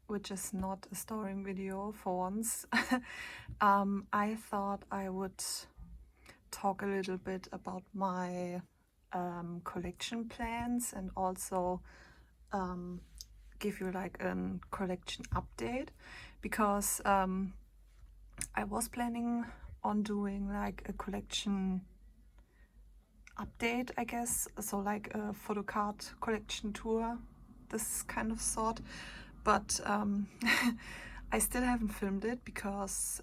which is not a storing video for once. I thought I would talk a little bit about my collection plans and also give you like a collection update, because I was planning on doing like a collection update, I guess, so like a photo card collection tour, this kind of sort, but I still haven't filmed it because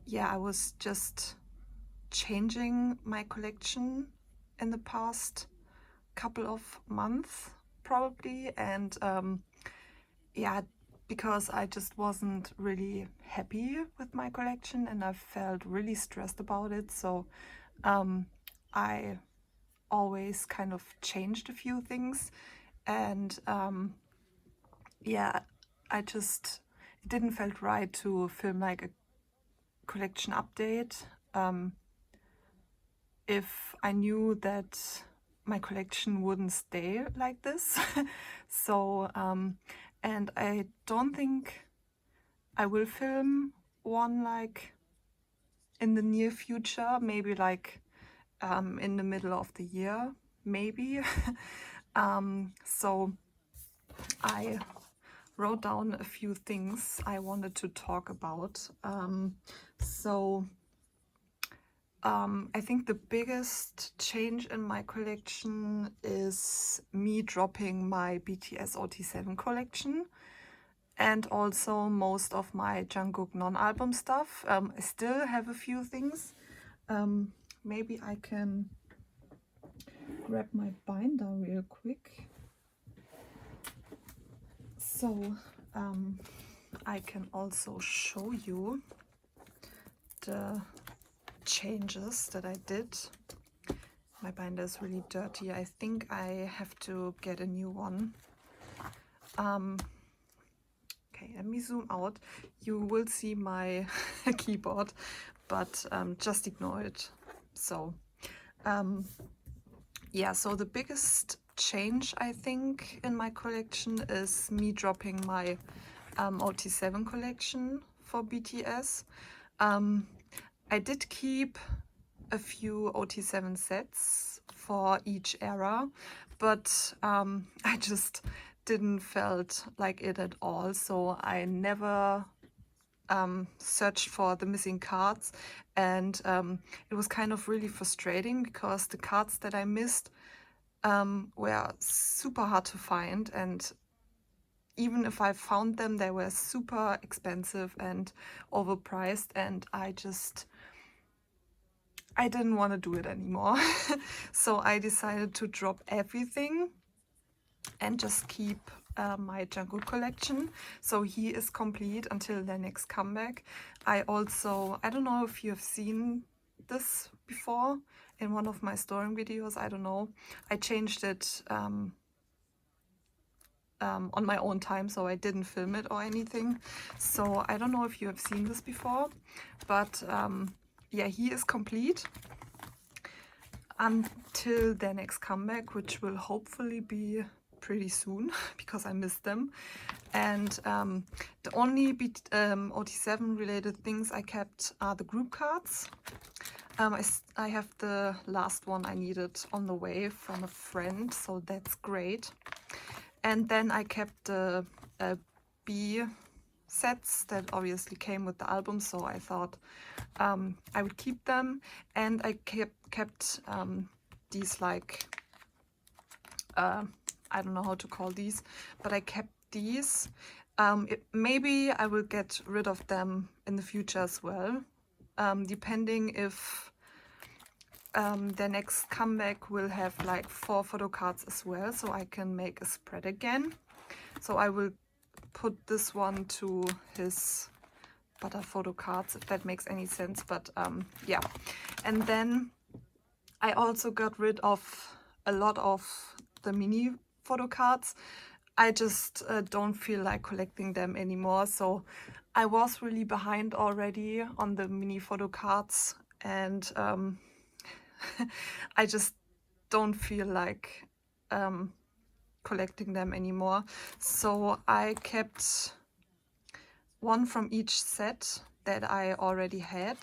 yeah, I was just changing my collection in the past couple of months probably, and yeah, because I just wasn't really happy with my collection and I felt really stressed about it, so I always kind of changed a few things, and yeah, it didn't felt right to film like a collection update if I knew that my collection wouldn't stay like this. So and I don't think I will film one like in the near future, maybe like in the middle of the year, maybe. So I wrote down a few things I wanted to talk about. I think the biggest change in my collection is me dropping my BTS OT7 collection and also most of my Jungkook non-album stuff. I still have a few things. Maybe I can grab my binder real quick. So I can also show you the changes that I did. My binder is really dirty. I think I have to get a new one. Okay, let me zoom out. You will see my keyboard, but just ignore it. So yeah, so the biggest change I think in my collection is me dropping my OT7 collection for BTS. I did keep a few OT7 sets for each era, but I just didn't felt like it at all, so I never searched for the missing cards, and it was kind of really frustrating because the cards that I missed were super hard to find, and even if I found them, they were super expensive and overpriced, and I didn't want to do it anymore. So I decided to drop everything and just keep my Jungkook collection. So he is complete until their next comeback. I don't know if you have seen this before in one of my storing videos, I don't know. I changed it on my own time, so I didn't film it or anything. So I don't know if you have seen this before, but yeah, he is complete until their next comeback, which will hopefully be pretty soon because I miss them. And the only OT7 related things I kept are the group cards. I have the last one I needed on the way from a friend, so that's great. And then I kept the B sets that obviously came with the album, so I thought I would keep them. And I kept these like I don't know how to call these, but I kept these. Maybe I will get rid of them in the future as well, depending if their next comeback will have like 4 photo cards as well, so I can make a spread again. So I will put this one to his butter photo cards, if that makes any sense, but yeah. And then I also got rid of a lot of the mini photo cards. I just don't feel like collecting them anymore, so I was really behind already on the mini photo cards, and I just don't feel like collecting them anymore. So I kept one from each set that I already had.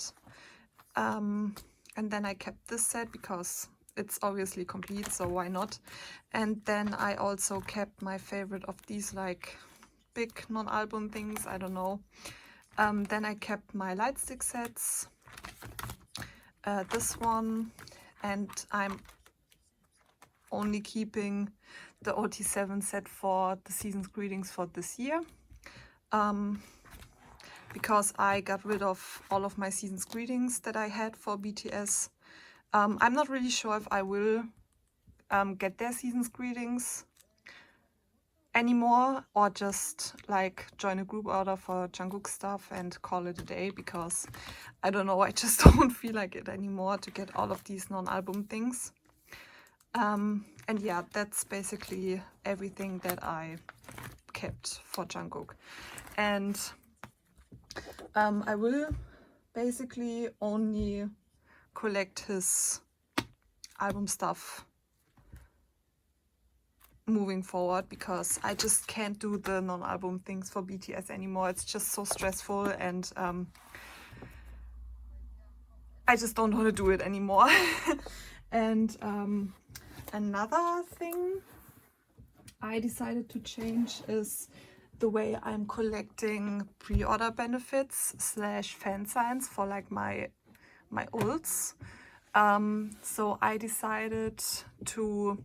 And then I kept this set because it's obviously complete, so why not? And then I also kept my favorite of these like big non-album things, I don't know. Then I kept my light stick sets, this one, and I'm only keeping the OT7 set for the Season's Greetings for this year. Because I got rid of all of my Season's Greetings that I had for BTS. I'm not really sure if I will get their Season's Greetings anymore or just like join a group order for Jungkook stuff and call it a day, because I don't know, I just don't feel like it anymore to get all of these non-album things. And yeah, that's basically everything that I kept for Jungkook. And I will basically only collect his album stuff moving forward, because I just can't do the non-album things for BTS anymore. It's just so stressful, and I just don't want to do it anymore. And another thing I decided to change is the way I'm collecting pre-order benefits / fan signs for like my ults. So I decided to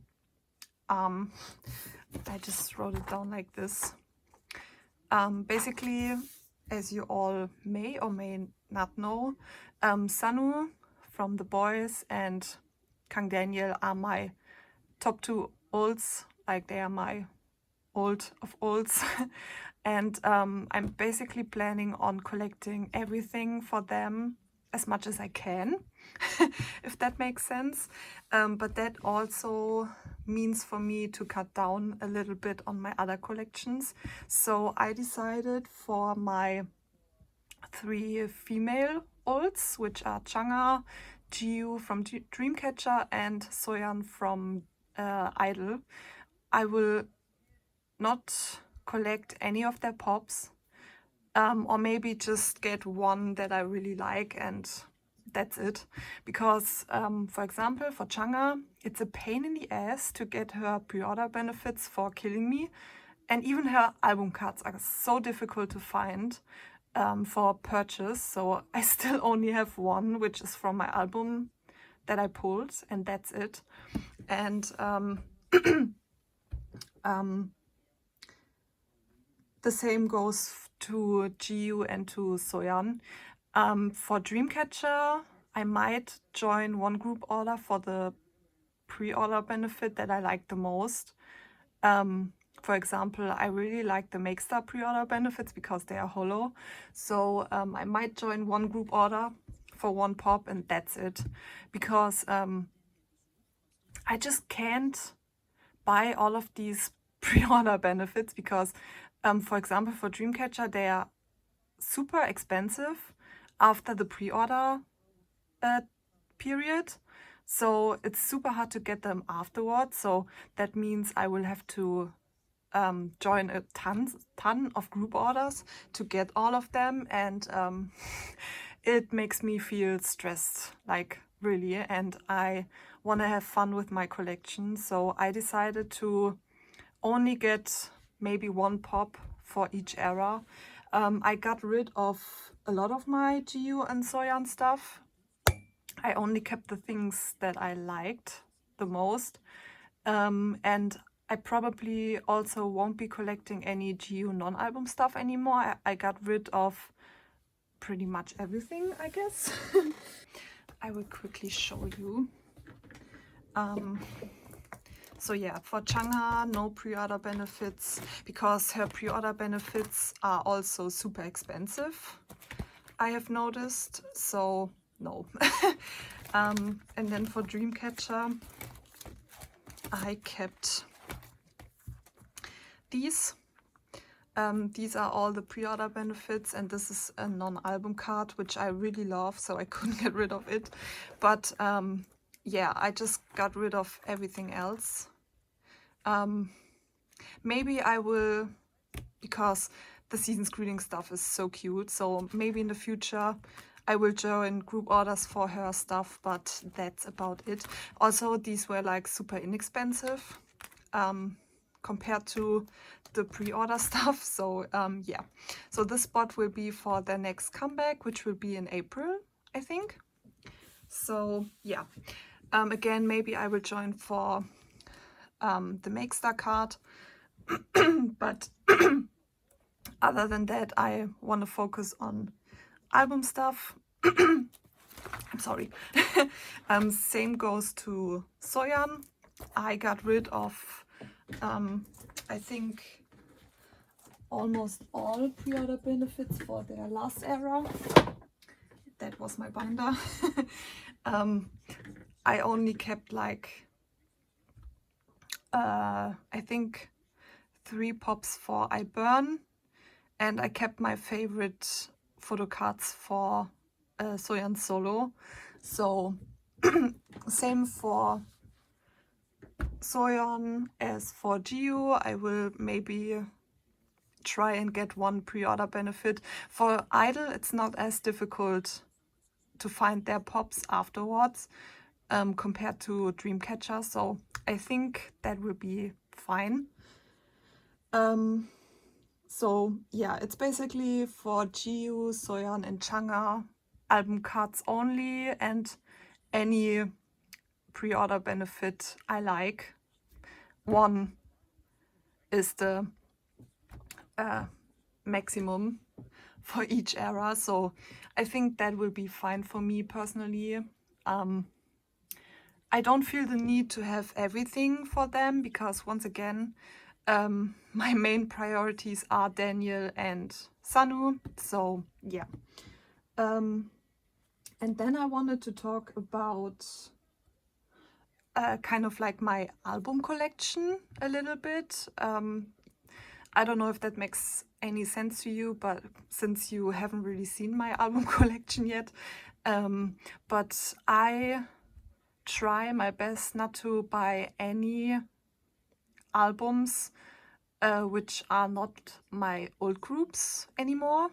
I just wrote it down like this. Basically, as you all may or may not know, Sanu from The Boys and Kang Daniel are my top 2 ults, like they are my ult of ults. And I'm basically planning on collecting everything for them as much as I can, if that makes sense. But that also means for me to cut down a little bit on my other collections. So I decided for my 3 female ults, which are Chang'e, Jiu from Dreamcatcher, and Soyeon from Idol, I will not collect any of their pops, or maybe just get one that I really like and that's it. Because, for example, for Chang'e, it's a pain in the ass to get her pre-order benefits for Killing Me, and even her album cards are so difficult to find for purchase. So I still only have one, which is from my album that I pulled, and that's it. And the same goes to Jiu and to Soyeon. For Dreamcatcher, I might join one group order for the pre-order benefit that I like the most. For example, I really like the Makestar pre-order benefits because they are holo. So I might join one group order for one pop, and that's it. Because I just can't buy all of these pre-order benefits because, for example, for Dreamcatcher, they are super expensive after the pre-order period. So it's super hard to get them afterwards. So that means I will have to join a ton of group orders to get all of them, and it makes me feel stressed, like really, and I want to have fun with my collection. So I decided to only get maybe one pop for each era. I got rid of a lot of my Jiu and Soyeon stuff. I only kept the things that I liked the most. And I probably also won't be collecting any Jiu non-album stuff anymore. I got rid of pretty much everything, I guess. I will quickly show you. So yeah, for Chang'e, no pre-order benefits, because her pre-order benefits are also super expensive, I have noticed, so no. And then for Dreamcatcher, I kept these. These are all the pre-order benefits, and this is a non-album card, which I really love, so I couldn't get rid of it. But yeah, I just got rid of everything else. maybe I will, because the season's greeting stuff is so cute, so maybe in the future I will join group orders for her stuff, but that's about it. Also, these were like super inexpensive compared to the pre-order stuff. So yeah, so this spot will be for their next comeback, which will be in April, I think. So yeah, again, maybe I will join for the Makestar card, but other than that, I want to focus on album stuff. I'm sorry. Same goes to Soyeon. I got rid of, I think, almost all pre-order benefits for their last era. That was my binder. I only kept like, I think 3 pops for I Burn, and I kept my favorite photo cards for Soyeon Solo. So same for Soyeon as for Jiu. I will maybe try and get 1 pre-order benefit. For Idol, it's not as difficult to find their pops afterwards compared to Dreamcatcher, so I think that will be fine. So yeah, it's basically for Jiu, Soyeon and Chang'e album cards only, and any pre-order benefit I like. 1 is the maximum for each era, so I think that will be fine for me personally. I don't feel the need to have everything for them because, once again, my main priorities are Daniel and Sanu, so yeah. And then I wanted to talk about kind of like my album collection a little bit. I don't know if that makes any sense to you, but since you haven't really seen my album collection yet, but I try my best not to buy any albums which are not my old groups anymore,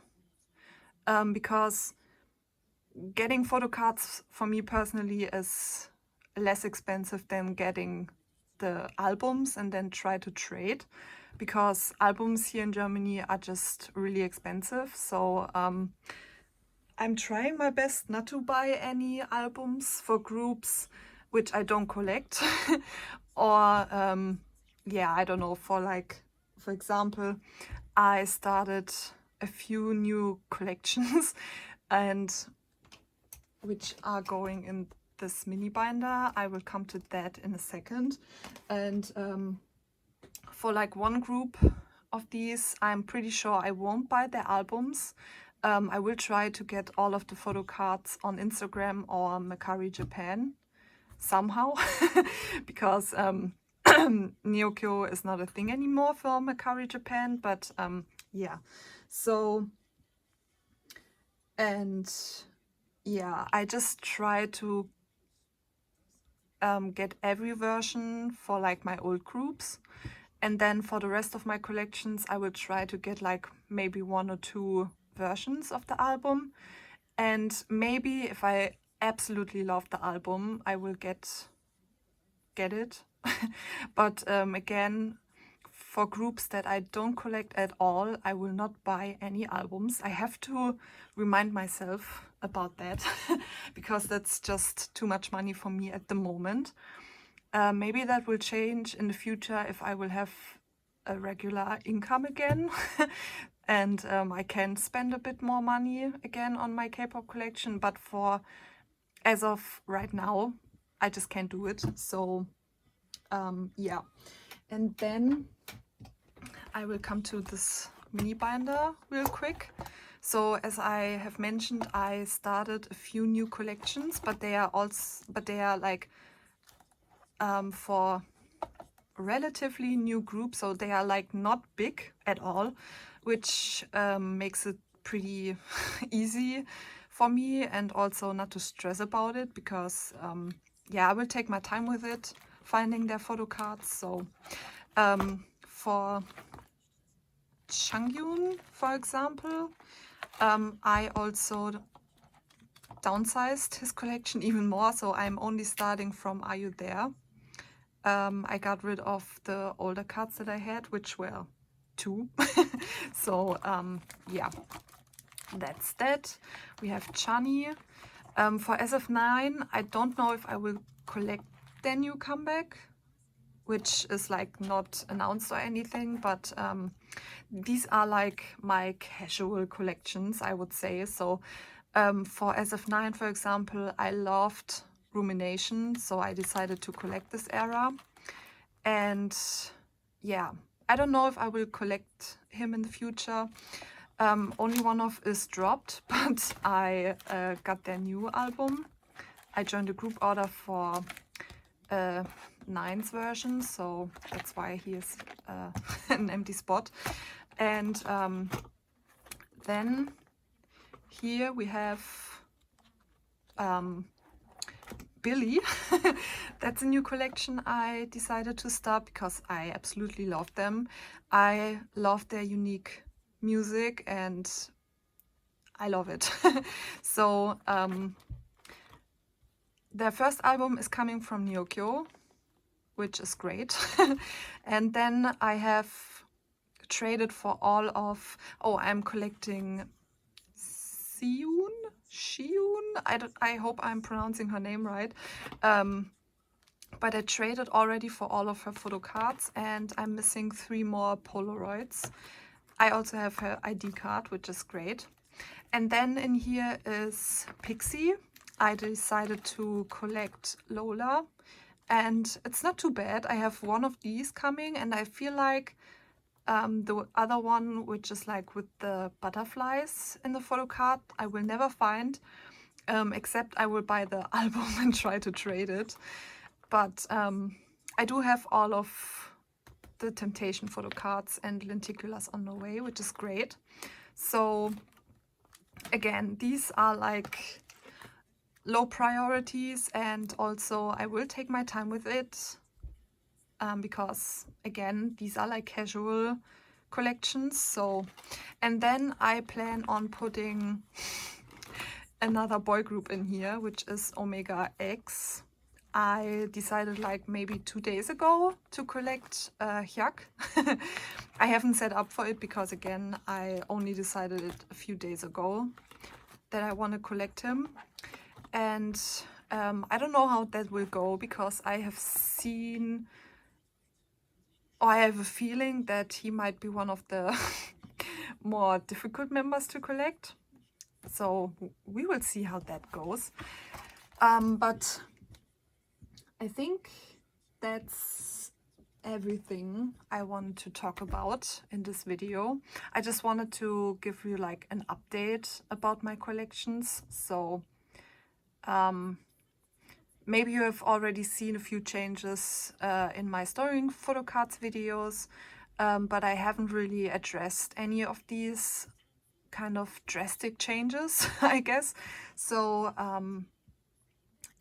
because getting photo cards for me personally is less expensive than getting the albums and then try to trade, because albums here in Germany are just really expensive. So I'm trying my best not to buy any albums for groups which I don't collect. Or yeah, I don't know, for example, I started a few new collections and which are going in this mini binder. I will come to that in a second. And for like 1 group of these, I'm pretty sure I won't buy their albums. I will try to get all of the photo cards on Instagram or Mercari Japan somehow, because Neokyo is not a thing anymore for Mercari Japan, but yeah. So, and yeah, I just try to get every version for like my old groups, and then for the rest of my collections I will try to get like maybe 1 or 2 versions of the album, and maybe if I absolutely love the album I will get it. But again, for groups that I don't collect at all, I will not buy any albums. I have to remind myself about that because that's just too much money for me at the moment. Maybe that will change in the future if I will have a regular income again and I can spend a bit more money again on my K-pop collection. But for as of right now, I just can't do it. So yeah, and then I will come to this mini binder real quick. So as I have mentioned, I started a few new collections, but they are like for relatively new groups, so they are like not big at all, which makes it pretty easy for me, and also not to stress about it, because yeah, I will take my time with it, finding their photo cards. So for Changyun, for example, I also downsized his collection even more, so I'm only starting from Are You There? I got rid of the older cards that I had, which were 2. So yeah, that's that. We have Chani. For SF9, I don't know if I will collect their new comeback, which is like not announced or anything, but these are like my casual collections, I would say. So for SF9, for example, I loved Rumination, so I decided to collect this era. And yeah, I don't know if I will collect him in the future. Only one of is dropped, but I got their new album. I joined a group order for 9's version, so that's why he is an empty spot. And then here we have Billy. That's a new collection I decided to start because I absolutely love them. I love their unique music and I love it. So their first album is coming from Nyokyo, which is great. And then I have traded for all of, I'm collecting Xiun. I hope I'm pronouncing her name right. But I traded already for all of her photo cards and I'm missing 3 more Polaroids. I also have her ID card, which is great. And then in here is Pixie. I decided to collect Lola and it's not too bad. I have one of these coming and I feel like the other one, which is like with the butterflies in the photo card, I will never find, except I will buy the album and try to trade it. But I do have all of the Temptation photo cards and Lenticulars on the way, which is great. So again, these are like low priorities and also I will take my time with it. Because again, these are like casual collections. So, and then I plan on putting another boy group in here, which is Omega X. I decided like maybe 2 days ago to collect Hyuk. I haven't set up for it because again, I only decided it a few days ago that I want to collect him. And I don't know how that will go because I have seen, or I have a feeling that he might be one of the more difficult members to collect. So we will see how that goes. But I think that's everything I want to talk about in this video. I just wanted to give you like an update about my collections. So maybe you have already seen a few changes in my storing photo cards videos, but I haven't really addressed any of these kind of drastic changes, I guess. So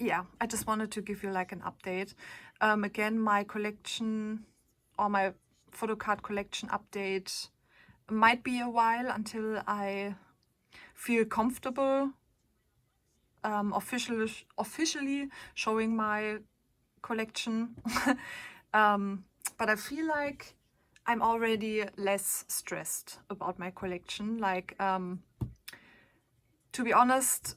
yeah, I just wanted to give you like an update. Again, my collection or my photo card collection update might be a while until I feel comfortable officially showing my collection. But I feel like I'm already less stressed about my collection. Like, to be honest,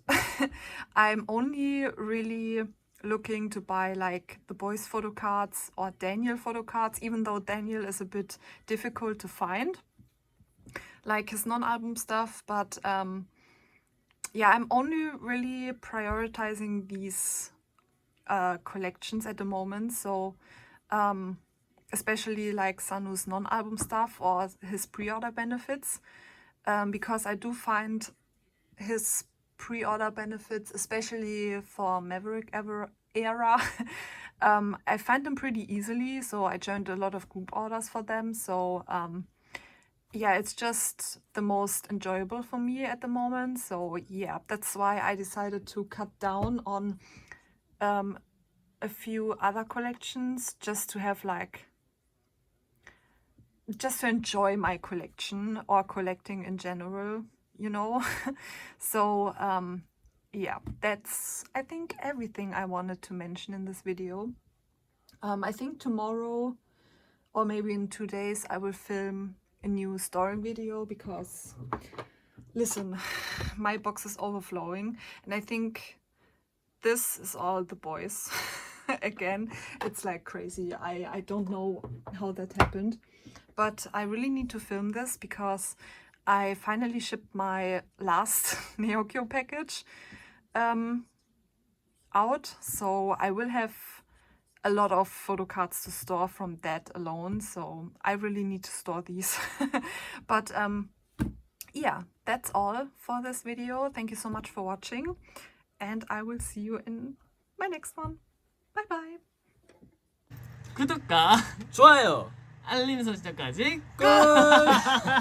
I'm only really looking to buy like the boys photo cards or Daniel photo cards, even though Daniel is a bit difficult to find, like his non-album stuff. But yeah, I'm only really prioritizing these collections at the moment. So especially like Sanu's non-album stuff or his pre-order benefits, because I do find his pre-order benefits, especially for Maverick era, I find them pretty easily. So I joined a lot of group orders for them. So yeah, it's just the most enjoyable for me at the moment. So yeah, that's why I decided to cut down on a few other collections just to have like just to enjoy my collection or collecting in general, you know. So yeah, that's I think everything I wanted to mention in this video. I think tomorrow or maybe in 2 days I will film a new storing video because listen, my box is overflowing and I think this is all the boys. Again, it's like crazy. I don't know how that happened, but I really need to film this because I finally shipped my last Neokyo package out, so I will have a lot of photo cards to store from that alone, so I really need to store these. But yeah, that's all for this video. Thank you so much for watching and I will see you in my next one. Bye bye. 구독과 좋아요. 알림 설정까지 꾹!